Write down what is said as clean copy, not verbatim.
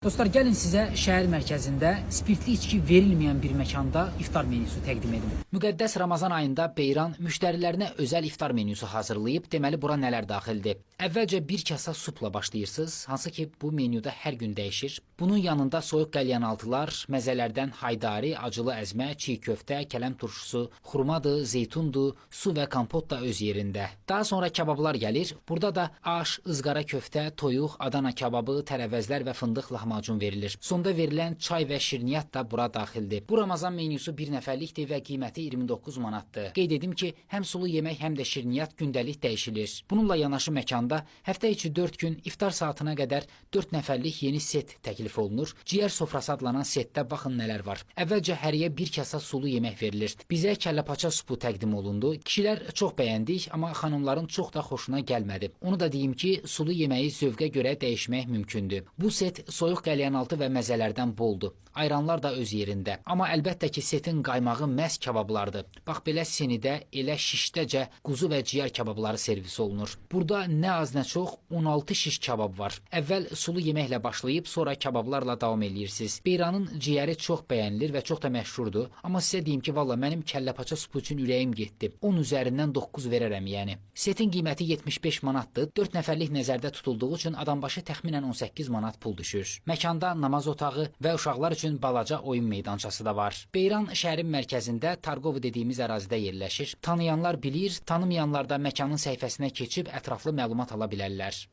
Dostlar, gəlin sizə şəhər mərkəzində spirtli içki verilməyən bir məkanda iftar menüsü təqdim edim. Müqəddəs Ramazan ayında Beyran müştərilərinə özəl iftar menüsü hazırlayıb, deməli bura nələr daxildir? Əvvəlcə bir kasa supla başlayırsınız, hansı ki bu menyuda hər gün dəyişir. Bunun yanında soyuq qəlyanaltılar, məzələrdən haydari, acılı əzmə, çiğ köftə, kələm turşusu, xurmadır, zeytundur, su və kompot da öz yerində. Daha sonra kabablar gəlir. Burada da aş, ızqara köftə, toyuq, Adana kababı, tərəvəzlər və fındıq lahmacun verilir. Sonda verilən çay və şirniyyat da bura daxildir. Bu Ramazan menyusu bir nəfərlikdir və qiyməti 29 manatdır. Qeyd edim ki, həm sulu yemək, həm də şirniyyat gündəlik dəyişilir. Bununla yanaşı məkanda həftə içi 4 gün iftar saatına qədər 4 nəfərlik yeni set təklif olunur. Ciyər sofrası adlanan setdə baxın nələr var. Əvvəlcə həriyə bir kasa sulu yemək verilir. Bizə kəlləpaça supu təqdim olundu. Kişilər çox bəyəndik, amma xanımların çox da xoşuna gəlmədi. Onu da deyim ki, sulu yeməyi zövqə görə dəyişmək mümkündür. Bu set soyuq qəlyanaltı və məzələrdən boldur. Ayranlar da öz yerində. Amma əlbəttə ki, setin qaymağı məhz kabablardır. Bax belə sinidə elə şişdəcə quzu və ciyər kababları servis olunur. Burada nə az nə çox 16 şiş kabab var. Əvvəl sulu yeməklə başlayıb sonra kabablarla davam edirsiniz. Beyranın ciyəri çox bəyənilir və çox da məşhurdur. Amma sizə deyim ki, valla mənim kəlləpaça supu üçün ürəyim getdi. 10 üzərindən 9 verərəm yəni. Setin qiyməti 75 manatdır. 4 nəfərlik nəzərdə tutulduğu üçün adambaşı təxminən 18 manat pul düşür. Məkanda namaz otağı və uşaqlar üçün balaca oyun meydançası da var. Beyran şəhərin mərkəzində Targov dediyimiz ərazidə yerləşir. Tanıyanlar bilir, tanımayanlar da məkanın səhifəsinə keçib ətraflı məlumat ala bilərlər.